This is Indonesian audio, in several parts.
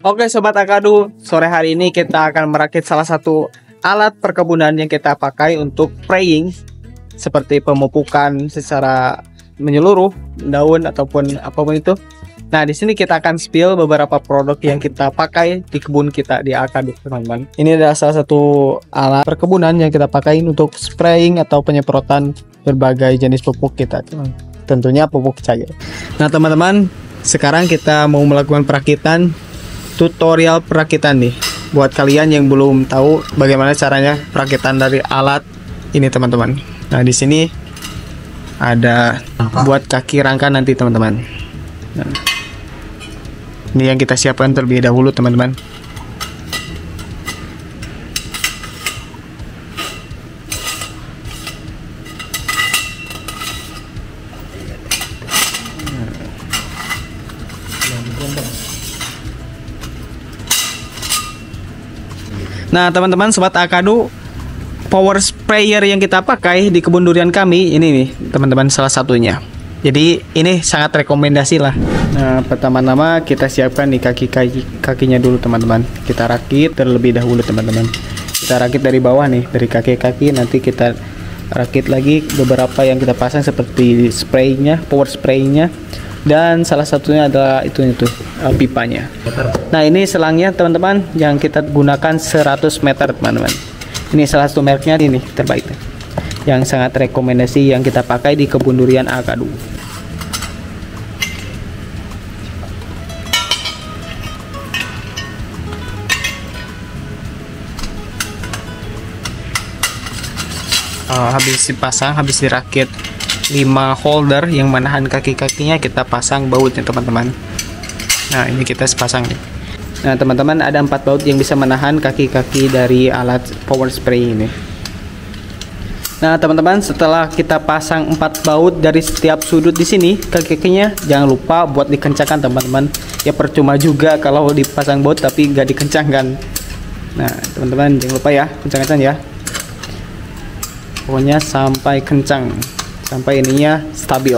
Oke Sobat Akadu, sore hari ini kita akan merakit salah satu alat perkebunan yang kita pakai untuk spraying, seperti pemupukan secara menyeluruh daun ataupun apapun itu. Nah, di sini kita akan spill beberapa produk yang kita pakai di kebun kita di Akadu, teman-teman. Ini adalah salah satu alat perkebunan yang kita pakai untuk spraying atau penyemprotan berbagai jenis pupuk kita, teman. Tentunya pupuk cair. Nah, teman-teman, sekarang kita mau melakukan perakitan, tutorial perakitan nih. Buat kalian yang belum tahu bagaimana caranya perakitan dari alat ini, teman-teman. Nah, di sini ada buat kaki rangka nanti, teman-teman. Nah, ini yang kita siapkan terlebih dahulu, teman-teman. Nah, teman-teman, Sobat Akadu, power sprayer yang kita pakai di kebun durian kami ini nih, teman-teman, salah satunya. Jadi ini sangat rekomendasi lah. Nah, pertama-tama kita siapkan nih kakinya dulu, teman-teman. Kita rakit terlebih dahulu, teman-teman. Kita rakit dari bawah nih, dari kaki-kaki. Nanti kita rakit lagi beberapa yang kita pasang seperti spraynya, power spraynya. Dan salah satunya adalah itu pipanya. Nah, ini selangnya, teman-teman, yang kita gunakan 100 meter, teman-teman. Ini salah satu mereknya ini terbaik, yang sangat rekomendasi yang kita pakai di kebun durian Akadu. Habis dipasang, habis dirakit 5 holder yang menahan kaki-kakinya, kita pasang bautnya, teman-teman. Nah, ini kita sepasang nih. Nah, teman-teman, ada 4 baut yang bisa menahan kaki-kaki dari alat power spray ini. Nah, teman-teman, setelah kita pasang 4 baut dari setiap sudut di sini kaki-kakinya, jangan lupa buat dikencangkan, teman-teman. Ya percuma juga kalau dipasang baut tapi nggak dikencangkan. Nah, teman-teman, jangan lupa ya, kencangkan ya. Pokoknya sampai kencang, sampai ininya stabil.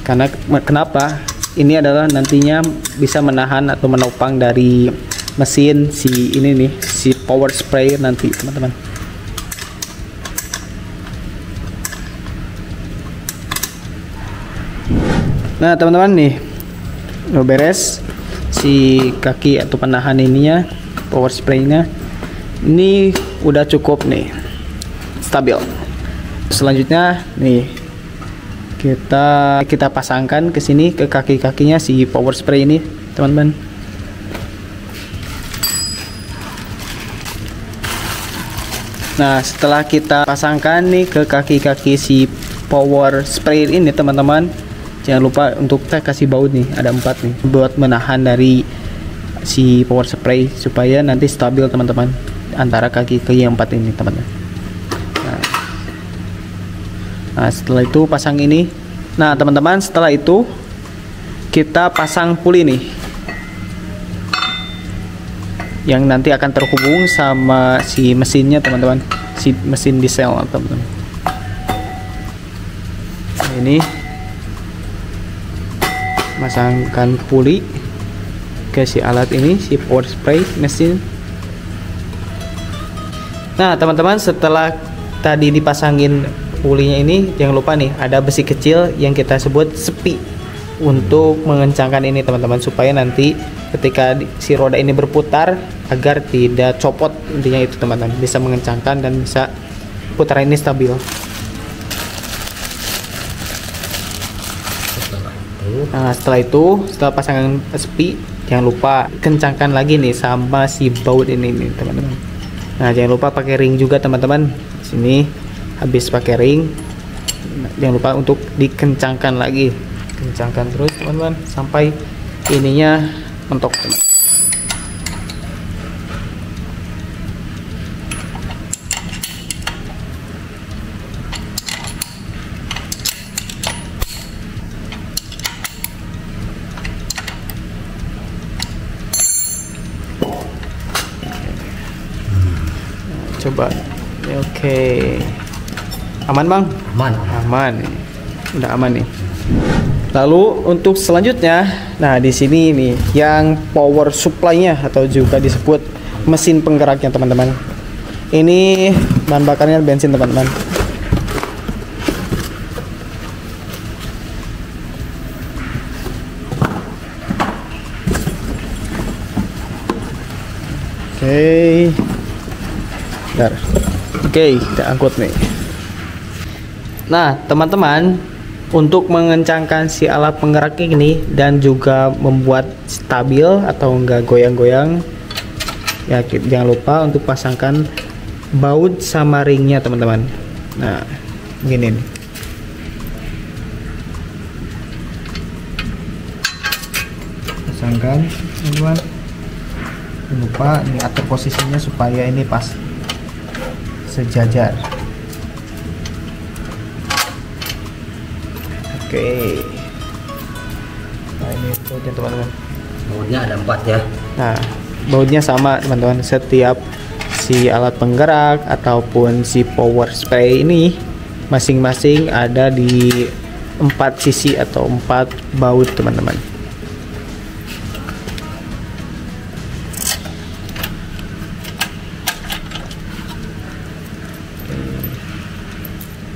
Karena kenapa? Ini adalah nantinya bisa menahan atau menopang dari mesin si ini nih, si power sprayer nanti, teman-teman. Nah, teman-teman, nih udah beres si kaki atau penahan ininya, power spraynya. Ini udah cukup nih, stabil. Selanjutnya nih kita pasangkan ke sini, ke kaki-kakinya si power spray ini, teman-teman. Nah, setelah kita pasangkan nih ke kaki-kaki si power spray ini, teman-teman, jangan lupa untuk kita kasih baut nih, ada 4 nih buat menahan dari si power spray supaya nanti stabil, teman-teman, antara kaki-kaki yang 4 ini, teman-teman. Nah, setelah itu pasang ini. Nah, teman-teman, setelah itu kita pasang puli nih, yang nanti akan terhubung sama si mesinnya, teman-teman, si mesin diesel, teman-teman. Nah, ini masangkan puli ke si alat ini, si power spray mesin. Nah, teman-teman, setelah tadi dipasangin pulinya ini, jangan lupa nih ada besi kecil yang kita sebut sepi untuk mengencangkan ini, teman-teman, supaya nanti ketika si roda ini berputar agar tidak copot, intinya itu, teman-teman, bisa mengencangkan dan bisa putaran ini stabil. Nah, setelah itu, setelah pasangan sepi, jangan lupa kencangkan lagi nih sama si baut ini nih, teman-teman. Nah, jangan lupa pakai ring juga, teman-teman. Sini habis pakai ring, jangan lupa untuk dikencangkan lagi, kencangkan terus, teman-teman, sampai ininya mentok, teman. Coba, oke. Aman, Bang? Aman. Aman nih. Udah aman nih. Lalu untuk selanjutnya, nah di sini nih yang power supply-nya atau juga disebut mesin penggeraknya teman-teman. Ini bahan bakarnya bensin teman-teman. Oke. Bentar. Oke, kita angkut nih. Nah, teman-teman, untuk mengencangkan si alat penggerak ini dan juga membuat stabil atau enggak goyang-goyang, ya jangan lupa untuk pasangkan baut sama ringnya teman-teman. Nah, begini nih. Pasangkan teman-teman. Jangan lupa ini atur posisinya supaya ini pas sejajar. Oke. Nah, ini bautnya teman-teman. Bautnya ada 4 ya. Nah, bautnya sama teman-teman. Setiap si alat penggerak ataupun si power spray ini masing-masing ada di 4 sisi atau 4 baut teman-teman.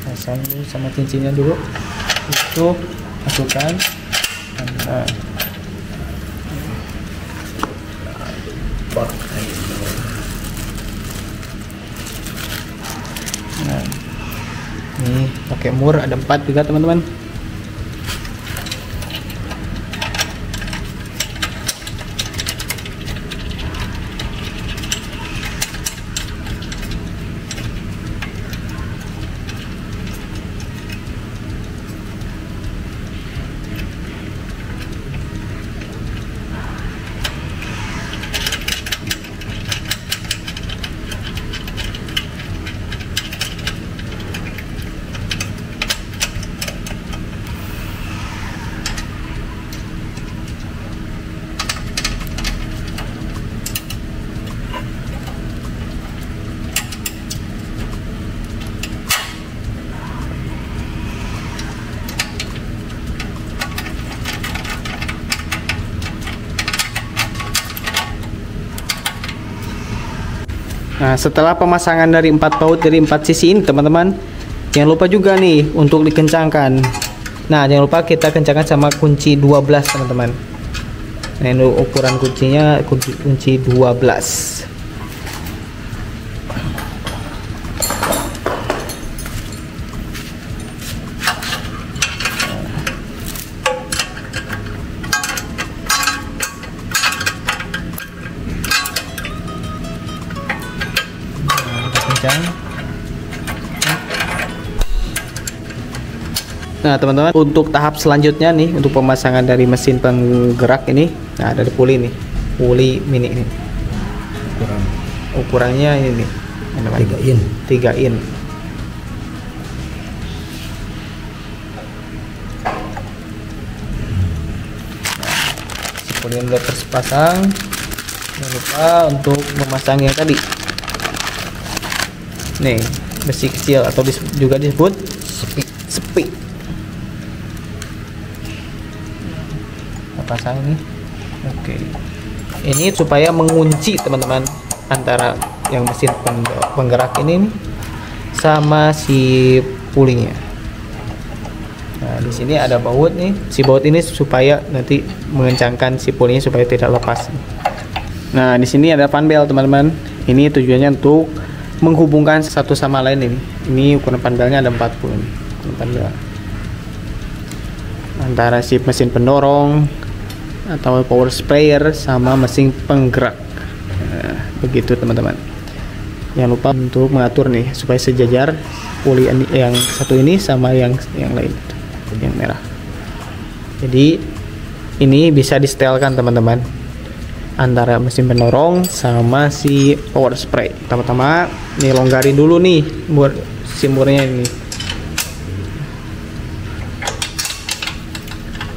Pasang dulu sama cincinnya dulu. Itu masukkan. Nah, nah, ini pakai mur ada 4 juga teman-teman. Nah, setelah pemasangan dari 4 baut dari 4 sisi ini teman-teman, jangan lupa juga nih untuk dikencangkan. Nah, jangan lupa kita kencangkan sama kunci 12 teman-teman. Nah, ini ukuran kuncinya kunci 12. Nah teman-teman, untuk tahap selanjutnya nih untuk pemasangan dari mesin penggerak ini, nah ada puli nih, puli mini ini. Ukurannya ini nih, 3 in. 3 in. Nah, puli yang udah terpasang, jangan lupa untuk memasang yang tadi. Nih, besi kecil atau juga disebut sepi. Pasang ini. Oke. Ini supaya mengunci teman-teman antara yang mesin penggerak ini nih sama si pulinya. Nah, di sini ada baut nih. Si baut ini supaya nanti mengencangkan si pulinya supaya tidak lepas. Nah, di sini ada fan bel teman-teman. Ini tujuannya untuk menghubungkan satu sama lain ini. Ini ukuran fan belnya ada 40 nih. Fan bel. Antara si mesin pendorong atau power sprayer sama mesin penggerak. Nah, begitu teman-teman. Jangan lupa untuk mengatur nih supaya sejajar puli yang satu ini sama yang lain, yang merah. Jadi ini bisa disetelkan teman-teman antara mesin pendorong sama si power spray. Pertama-tama nih longgarin dulu nih simburnya ini.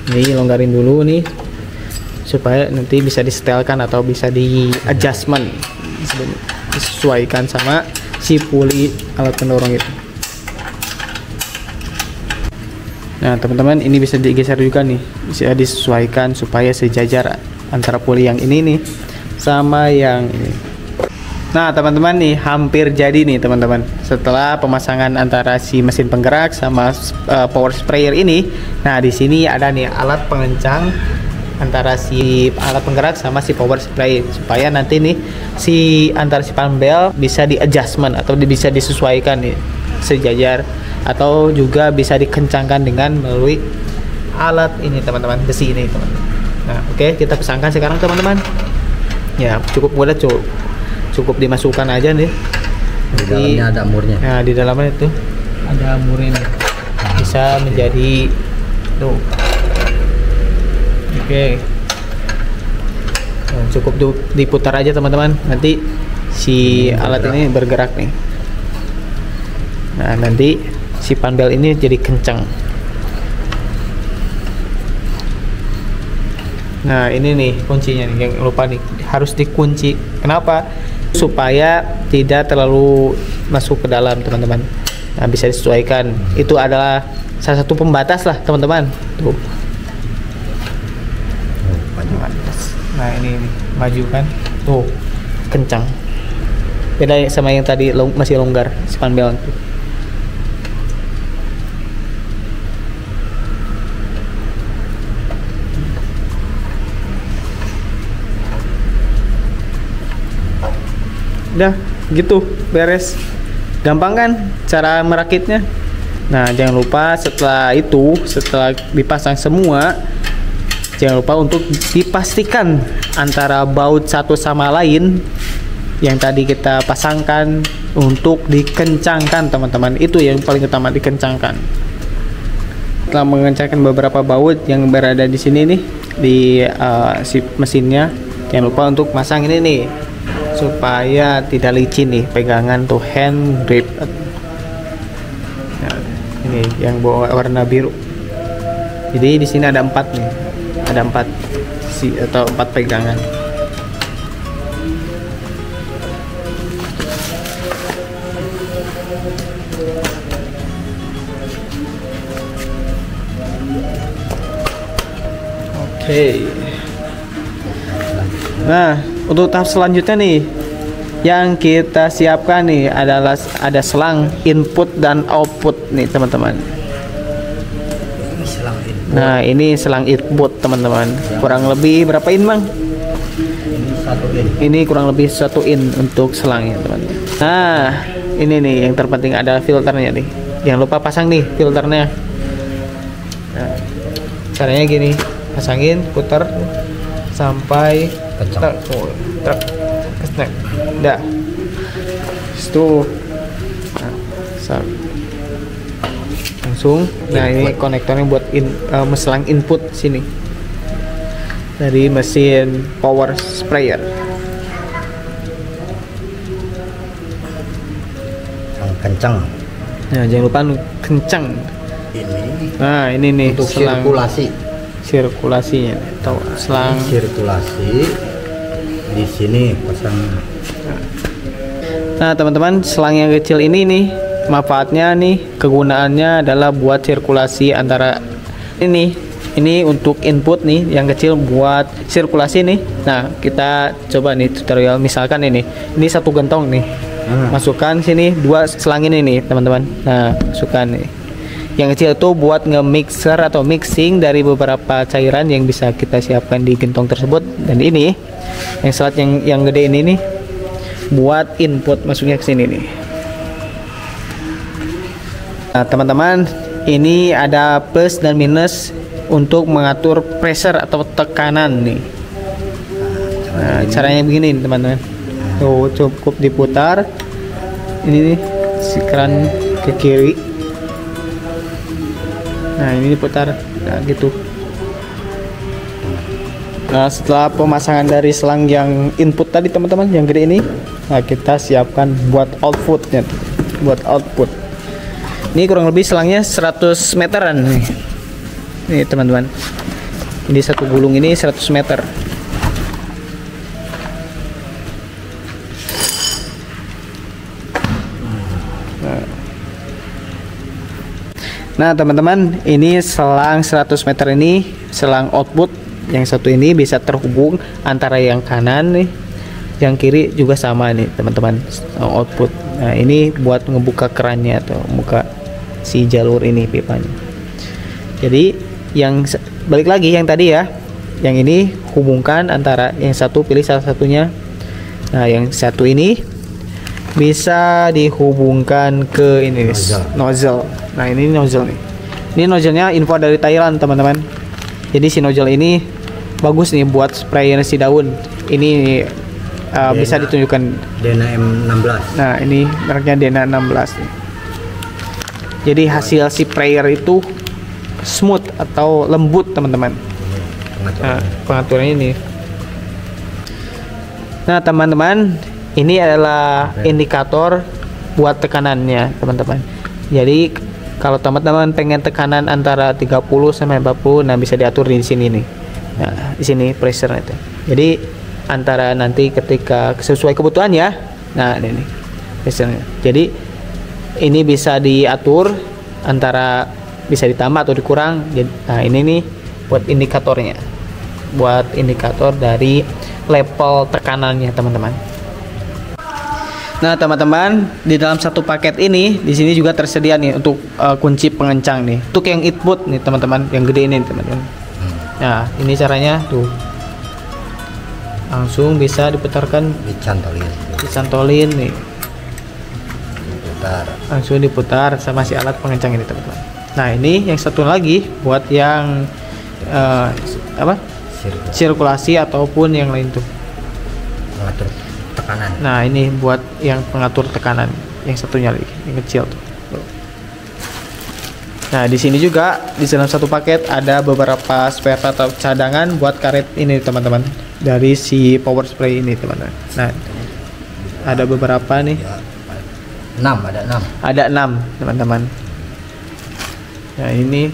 Ini longgarin dulu nih supaya nanti bisa disetelkan atau bisa di adjustment, disesuaikan sama si puli alat pendorong itu. Nah teman-teman, ini bisa digeser juga nih, bisa disesuaikan supaya sejajar antara puli yang ini nih sama yang ini. Nah teman-teman, nih hampir jadi nih teman-teman. Setelah pemasangan antara si mesin penggerak sama power sprayer ini, nah di sini ada nih alat pengencang antara si alat penggerak sama si power sprayer, supaya nanti nih si antara si fan belt bisa di adjustment atau bisa disesuaikan nih sejajar, atau juga bisa dikencangkan dengan melalui alat ini teman-teman, besi ini teman-teman. Nah oke, kita pasangkan sekarang teman-teman. Ya cukup mudah, cukup dimasukkan aja nih. Di dalamnya ada murnya. Nah di dalamnya itu ada murnya nih. Bisa menjadi tuh. Oke. Nah, cukup diputar aja teman-teman. Nanti si alat ini bergerak nih. Nah nanti si fan belt ini jadi kencang. Nah ini nih kuncinya nih, yang lupa nih, harus dikunci. Kenapa? Supaya tidak terlalu masuk ke dalam teman-teman. Nah bisa disesuaikan. Itu adalah salah satu pembatas lah teman-teman. Tuh. Nah ini nih, maju kan? Tuh kencang. Beda sama yang tadi masih longgar si fan belt. Udah gitu, beres. Gampang kan cara merakitnya. Nah jangan lupa setelah dipasang semua, jangan lupa untuk dipastikan antara baut satu sama lain yang tadi kita pasangkan untuk dikencangkan teman-teman. Itu yang paling utama, dikencangkan. Setelah mengencangkan beberapa baut yang berada di sini nih di si mesinnya, jangan lupa untuk masang ini nih supaya tidak licin nih pegangan tuh, hand grip. Nah, ini yang warna biru. Jadi di sini ada 4 nih, ada 4 atau 4 pegangan. Oke. Nah untuk tahap selanjutnya nih yang kita siapkan nih adalah ada selang input dan output nih teman-teman. Nah ini selang input teman-teman, kurang lebih berapa in bang? Ini kurang lebih 1 in untuk selangnya teman-teman. Nah ini nih yang terpenting adalah filternya nih, jangan lupa pasang nih filternya. Nah, caranya gini, pasangin, putar sampai kencang. Dah. Itu langsung. Nah ini konektornya buat selang input sini dari mesin power sprayer. Kencang. Nah jangan lupa kencang. Nah ini nih untuk selang sirkulasinya atau selang sirkulasi di sini pasang. Nah teman-teman, selang yang kecil ini nih manfaatnya nih, kegunaannya adalah buat sirkulasi antara ini untuk input nih, yang kecil buat sirkulasi nih. Nah kita coba nih tutorial, misalkan ini satu gentong nih, masukkan sini 2 selang ini nih teman-teman. Nah masukkan nih, yang kecil itu buat nge-mixer atau mixing dari beberapa cairan yang bisa kita siapkan di gentong tersebut, dan ini yang selat yang gede ini nih buat input masuknya ke sini nih. Nah teman-teman, ini ada plus dan minus untuk mengatur pressure atau tekanan nih. Nah caranya begini teman-teman, tuh cukup diputar ini nih si keran ke kiri. Nah ini diputar, nah gitu. Nah setelah pemasangan dari selang yang input tadi teman-teman, yang gede ini, nah kita siapkan buat outputnya, buat output. Ini kurang lebih selangnya 100 meteran nih. Nih teman-teman, ini satu gulung ini 100 meter. Nah teman-teman, ini selang 100 meter ini, selang output yang satu ini bisa terhubung antara yang kanan nih, yang kiri juga sama nih teman-teman, output. Nah ini buat ngebuka kerannya atau buka si jalur ini pipanya. Jadi yang balik lagi yang tadi ya, yang ini hubungkan antara yang satu, pilih salah satunya. Nah yang satu ini bisa dihubungkan ke ini nozzle. Nah ini nozzle nih, ini nozzle-nya info dari Thailand teman-teman. Jadi si nozzle ini bagus nih buat sprayer si daun. Ini bisa ditunjukkan Dena M16. Nah ini mereknya Dena 16 nih. Jadi hasil si sprayer itu smooth atau lembut teman-teman. Nah, pengaturannya ini. Nah teman-teman, ini adalah indikator buat tekanannya teman-teman. Jadi kalau teman-teman pengen tekanan antara 30 sampai 40, nah bisa diatur di sini nih. Nah, di sini pressure itu. Jadi antara nanti ketika sesuai kebutuhan ya. Nah, ini pressure-nya. Jadi ini bisa diatur antara bisa ditambah atau dikurang. Nah, ini nih buat indikatornya. Buat indikator dari level tekanannya, teman-teman. Nah teman-teman, di dalam satu paket ini di sini juga tersedia nih untuk kunci pengencang nih, untuk yang input nih teman-teman, yang gede ini teman-teman. Nah ini caranya tuh, langsung bisa diputarkan, dicantolin nih, langsung diputar sama si alat pengencang ini teman-teman. Nah ini yang satu lagi buat yang sirkulasi ataupun yang lain tuh, mengatur tekanan. Nah ini buat yang pengatur tekanan, yang satunya lagi yang kecil tuh. Nah di sini juga di dalam satu paket ada beberapa spare part atau cadangan buat karet ini teman-teman, dari si power spray ini teman-teman. Nah ada beberapa nih, 6 ada 6 teman-teman. Nah ini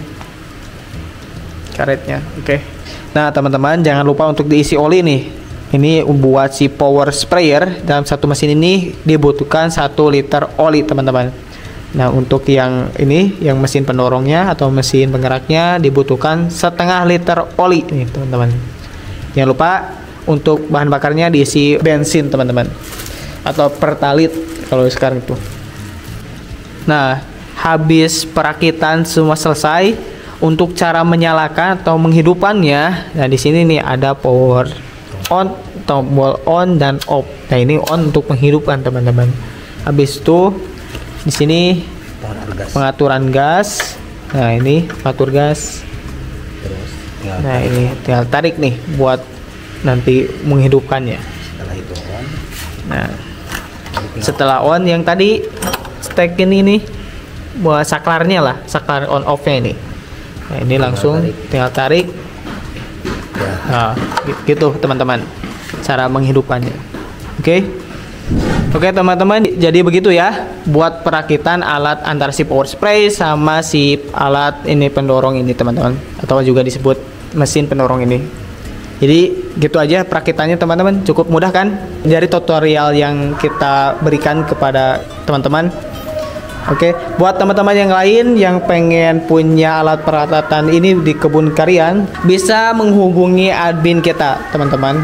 karetnya, oke. Nah teman-teman jangan lupa untuk diisi oli nih. Ini buat si power sprayer, dalam satu mesin ini dibutuhkan 1 liter oli teman-teman. Nah untuk yang ini, yang mesin pendorongnya atau mesin penggeraknya dibutuhkan 1/2 liter oli nih teman-teman. Jangan lupa untuk bahan bakarnya diisi bensin teman-teman, atau pertalit kalau sekarang itu. Nah habis perakitan semua selesai, untuk cara menyalakan atau menghidupkannya, nah di sini nih ada power on, tombol on dan off. Nah ini on untuk menghidupkan teman-teman. Habis itu di sini pengaturan gas. Nah ini pengatur gas. Nah ini tinggal tarik nih buat nanti menghidupkannya. Nah setelah on yang tadi stack ini nih buat saklarnya lah, saklar on off-nya ini. Nah ini langsung tinggal tarik. Nah gitu teman-teman cara menghidupkannya. Oke teman-teman, jadi begitu ya buat perakitan alat antara si power spray sama si alat ini pendorong ini teman-teman, atau juga disebut mesin pendorong ini. Jadi gitu aja perakitannya teman-teman, cukup mudah kan dari tutorial yang kita berikan kepada teman-teman. Oke, buat teman-teman yang lain yang pengen punya alat peralatan ini di kebun kalian, bisa menghubungi admin kita teman-teman.